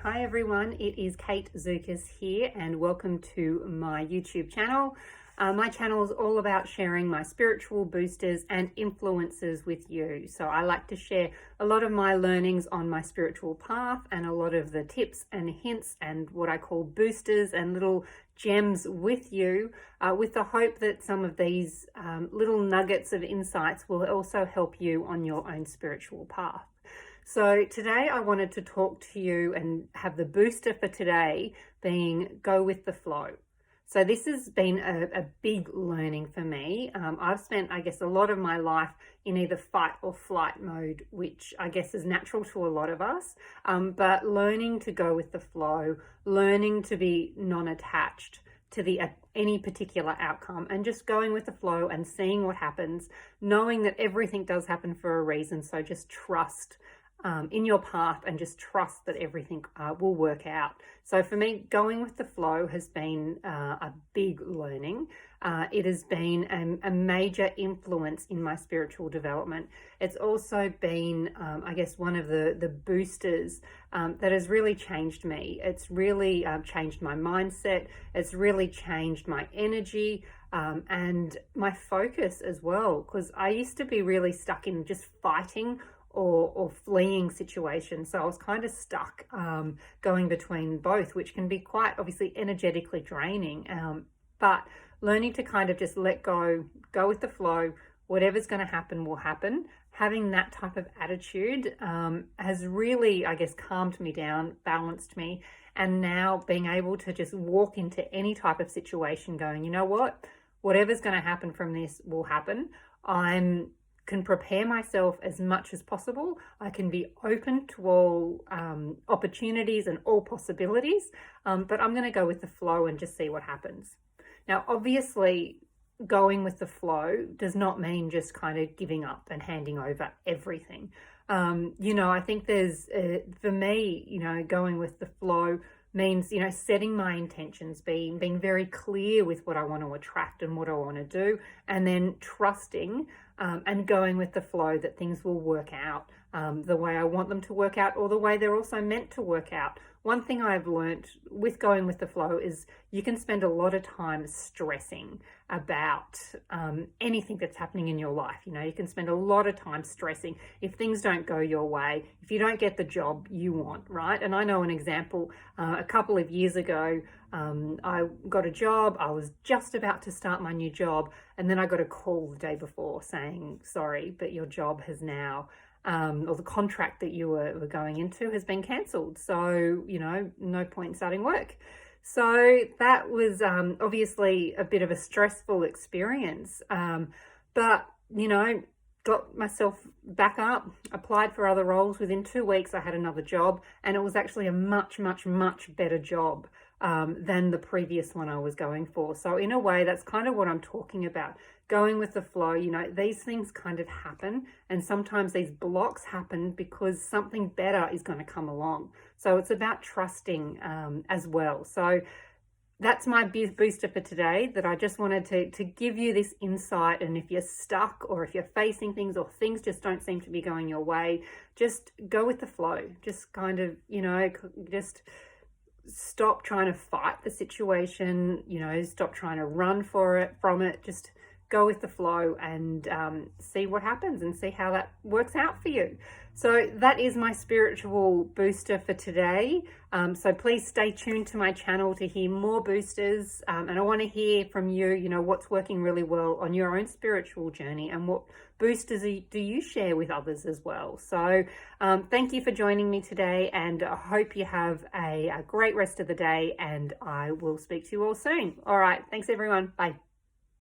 Hi everyone, it is Kate Zukas here and welcome to my YouTube channel. My channel is all about sharing my spiritual boosters and influences with you. So I like to share a lot of my learnings on my spiritual path and a lot of the tips and hints and what I call boosters and little gems with you, with the hope that some of these little nuggets of insights will also help you on your own spiritual path. So today I wanted to talk to you and have the booster for today being go with the flow. So this has been a big learning for me. I've spent, I guess, a lot of my life in either fight or flight mode, which I guess is natural to a lot of us. But learning to go with the flow, learning to be non-attached to any particular outcome and just going with the flow and seeing what happens, knowing that everything does happen for a reason. So just trust in your path and just trust that everything will work out. So for me, going with the flow has been a big learning. It has been a major influence in my spiritual development. It's also been, I guess, one of the boosters that has really changed me. It's really changed my mindset. It's really changed my energy and my focus as well, because I used to be really stuck in just fighting or fleeing situations. So I was kind of stuck going between both, which can be quite obviously energetically draining. But learning to kind of just let go with the flow, whatever's going to happen will happen. Having that type of attitude has really, I guess, calmed me down, balanced me. And now being able to just walk into any type of situation going, you know what, whatever's going to happen from this will happen. Can prepare myself as much as possible. I can be open to all opportunities and all possibilities, but I'm going to go with the flow and just see what happens. Now, obviously, going with the flow does not mean just kind of giving up and handing over everything. I think there's, for me, going with the flow means, setting my intentions, being very clear with what I want to attract and what I want to do, and then trusting and going with the flow that things will work out the way I want them to work out or the way they're also meant to work out. One thing I've learned with going with the flow is you can spend a lot of time stressing about anything that's happening in your life. You can spend a lot of time stressing if things don't go your way, if you don't get the job you want, right? And I know an example, a couple of years ago, I got a job. I was just about to start my new job, and then I got a call the day before saying, sorry, but your job has now or the contract that you were going into has been cancelled. So, no point in starting work. So that was obviously a bit of a stressful experience. But, got myself back up, applied for other roles. Within 2 weeks, I had another job, and it was actually a much, much, much better job than the previous one I was going for. So in a way, that's kind of what I'm talking about. Going with the flow, these things kind of happen, and sometimes these blocks happen because something better is going to come along. So it's about trusting as well. So that's my booster for today, that I just wanted to give you this insight. And if you're stuck or if you're facing things or things just don't seem to be going your way, just go with the flow. Just kind of, just stop trying to fight the situation, stop trying to run from it. Just go with the flow and see what happens and see how that works out for you. So that is my spiritual booster for today. So please stay tuned to my channel to hear more boosters. And I want to hear from you, what's working really well on your own spiritual journey and what boosters do you share with others as well. So thank you for joining me today, and I hope you have a great rest of the day, and I will speak to you all soon. All right. Thanks, everyone. Bye.